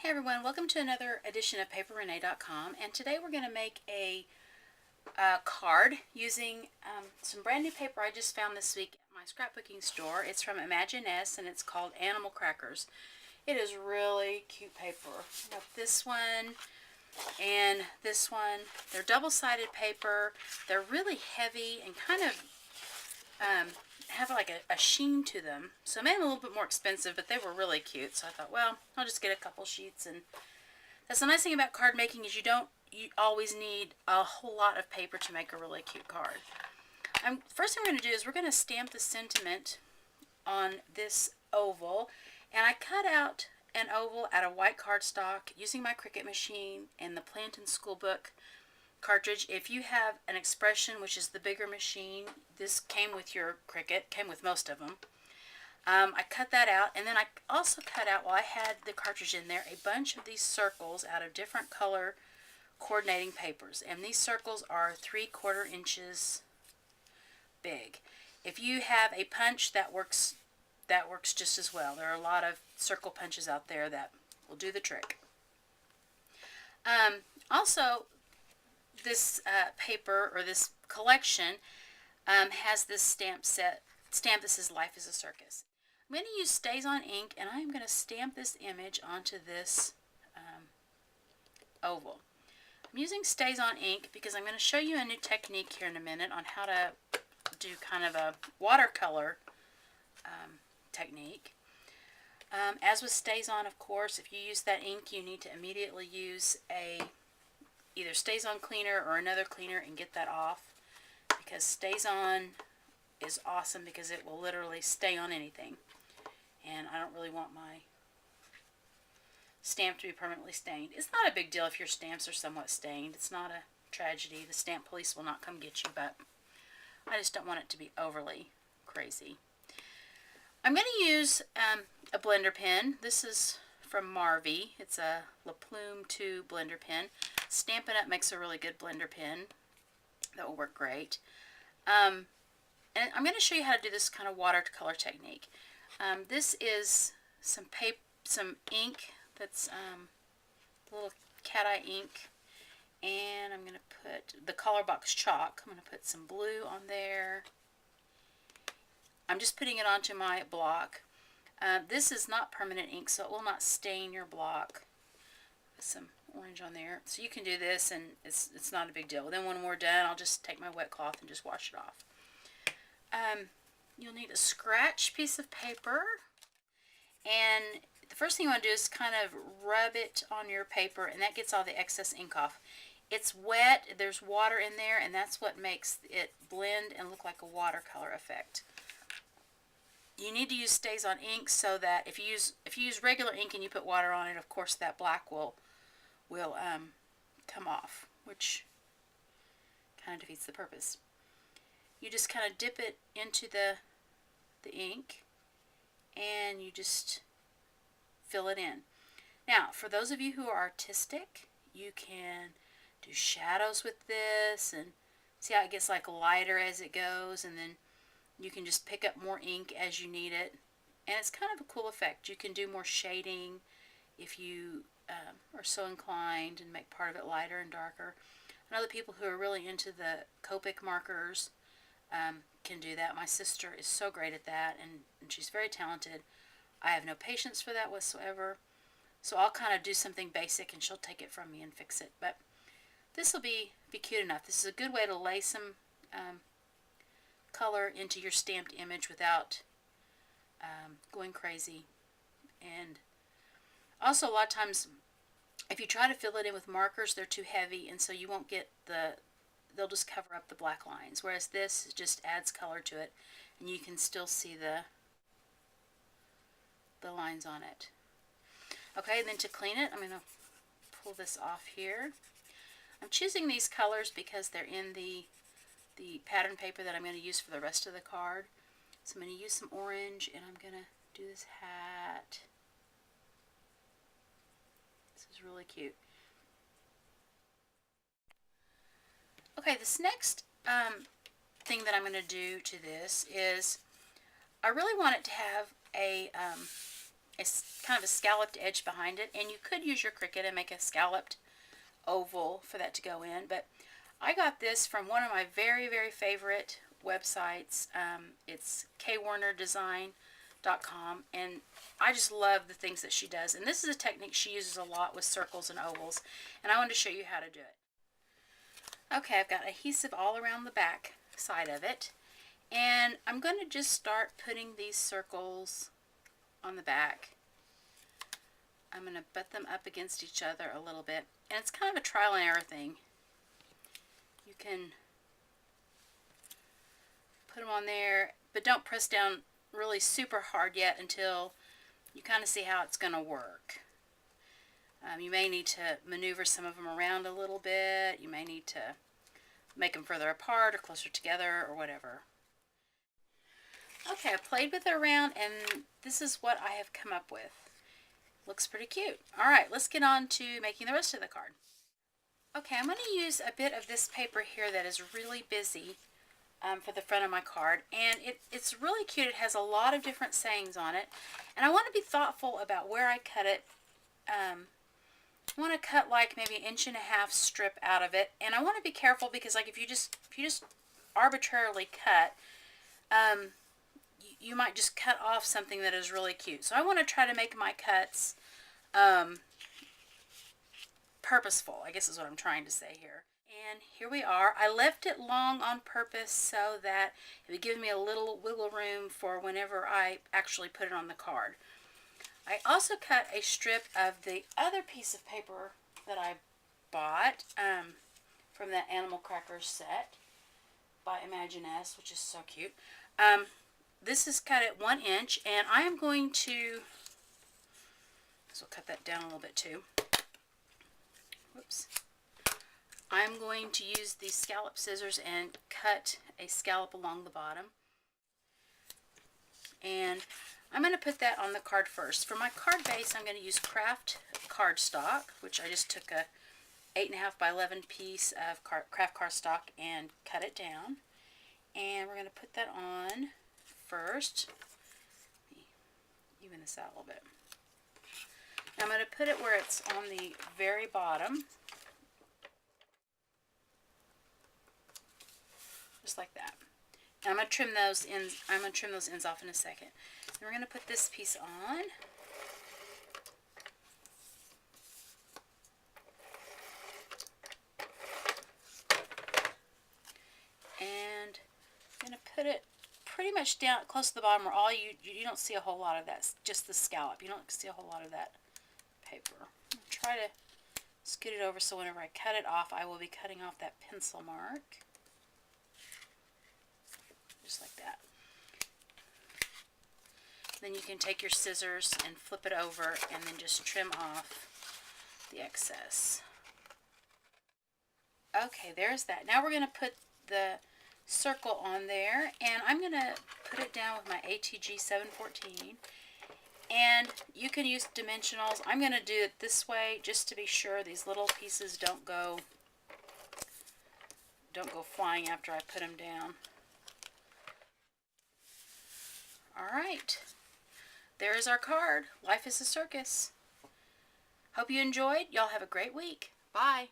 Hey everyone, welcome to another edition of PaperRenee.com, and today we're going to make a card using some brand new paper I just found this week at my scrapbooking store. It's from Imaginisce and it's called Animal Crackers. It is really cute paper. I got this one and this one. They're double-sided paper. They're really heavy and kind of have like a sheen to them. So I made them a little bit more expensive, but they were really cute. So I thought, well, I'll just get a couple sheets. And that's the nice thing about card making is you always need a whole lot of paper to make a really cute card. First thing we're going to do is we're going to stamp the sentiment on this oval. And I cut out an oval out of white cardstock using my Cricut machine and the Plantin School Book cartridge. If you have an Expression, which is the bigger machine, this came with your Cricut, came with most of them. I cut that out, and then I also cut out, while I had the cartridge in there, a bunch of these circles out of different color coordinating papers, and these circles are 3/4 inches big. If you have a punch, that works just as well. There are a lot of circle punches out there that will do the trick. Also, this paper, or this collection, has this stamp that says "Life is a Circus." I'm going to use StazOn ink, and I'm going to stamp this image onto this oval. I'm using StazOn ink because I'm going to show you a new technique here in a minute on how to do kind of a watercolor technique. As with StazOn, of course, if you use that ink, you need to immediately use either StazOn cleaner or another cleaner and get that off, because StazOn is awesome because it will literally stay on anything, and I don't really want my stamp to be permanently stained. It's not a big deal if your stamps are somewhat stained. It's not a tragedy. The stamp police will not come get you, but I just don't want it to be overly crazy. I'm going to use a blender pen. This is from Marvy. It's a La Plume 2 blender pen. Stampin' Up! Makes a really good blender pen. That will work great. And I'm going to show you how to do this kind of watercolor technique. This is some ink that's little cat eye ink. And I'm going to put the color box chalk. I'm going to put some blue on there. I'm just putting it onto my block. This is not permanent ink, so it will not stain your block. Put some orange on there. So you can do this, and it's not a big deal. Then when we're done, I'll just take my wet cloth and just wash it off. You'll need a scratch piece of paper, and the first thing you want to do is kind of rub it on your paper, and that gets all the excess ink off. It's wet, there's water in there, and that's what makes it blend and look like a watercolor effect. You need to use StazOn ink so that if you use regular ink and you put water on it, of course that black will come off, which kind of defeats the purpose. You just kind of dip it into the ink, and you just fill it in. Now, for those of you who are artistic, you can do shadows with this, and see how it gets like lighter as it goes, and then you can just pick up more ink as you need it, and it's kind of a cool effect. You can do more shading if you are so inclined, and make part of it lighter and darker. And other people who are really into the Copic markers can do that. My sister is so great at that, and she's very talented. I have no patience for that whatsoever, so I'll kind of do something basic, and she'll take it from me and fix it. But this will be cute enough. This is a good way to lay some color into your stamped image without going crazy. And also, a lot of times, if you try to fill it in with markers, they're too heavy, and so you won't get they'll just cover up the black lines, whereas this just adds color to it, and you can still see the lines on it. Okay, and then to clean it, I'm going to pull this off here. I'm choosing these colors because they're in the pattern paper that I'm going to use for the rest of the card. So I'm going to use some orange, and I'm going to do this hat. This is really cute. Okay, this next thing that I'm going to do to this is I really want it to have a kind of a scalloped edge behind it, and you could use your Cricut and make a scalloped oval for that to go in, but I got this from one of my very, very favorite websites. It's kwarnerdesign.com, and I just love the things that she does, and this is a technique she uses a lot with circles and ovals, and I wanted to show you how to do it. Okay, I've got adhesive all around the back side of it, and I'm going to just start putting these circles on the back. I'm going to butt them up against each other a little bit, and it's kind of a trial and error thing. You can put them on there, but don't press down really super hard yet until you kind of see how it's going to work. You may need to maneuver some of them around a little bit. You may need to make them further apart or closer together or whatever. Okay, I played with it around, and this is what I have come up with. Looks pretty cute. Alright, let's get on to making the rest of the card. Okay, I'm going to use a bit of this paper here that is really busy for the front of my card, and it's really cute. It has a lot of different sayings on it, and I want to be thoughtful about where I cut it. I want to cut like maybe 1.5 inch strip out of it, and I want to be careful because like if you just arbitrarily cut, you might just cut off something that is really cute. So I want to try to make my cuts purposeful, I guess is what I'm trying to say here. And here we are. I left it long on purpose so that it would give me a little wiggle room for whenever I actually put it on the card. I also cut a strip of the other piece of paper that I bought from that Animal Crackers set by Imaginisce, which is so cute. This is cut at 1 inch, and I am going to, so I'll cut that down a little bit too. Whoops. I'm going to use these scallop scissors and cut a scallop along the bottom. And I'm going to put that on the card first. For my card base, I'm going to use craft cardstock, which I just took a 8.5 by 11 piece of craft cardstock and cut it down. And we're going to put that on first. Even this out a little bit. Now I'm going to put it where it's on the very bottom. Just like that. And I'm going to trim those ends. I'm going to trim those ends off in a second. Then we're going to put this piece on. And I'm going to put it pretty much down close to the bottom where all you don't see a whole lot of that, just the scallop. You don't see a whole lot of that paper. I'm going to try to scoot it over so whenever I cut it off, I will be cutting off that pencil mark. Just like that. Then you can take your scissors and flip it over and then just trim off the excess. Okay, there's that. Now we're going to put the circle on there, and I'm going to put it down with my ATG 714. And you can use dimensionals. I'm going to do it this way just to be sure these little pieces don't go flying after I put them down. Alright, there is our card. Life is a circus. Hope you enjoyed. Y'all have a great week. Bye.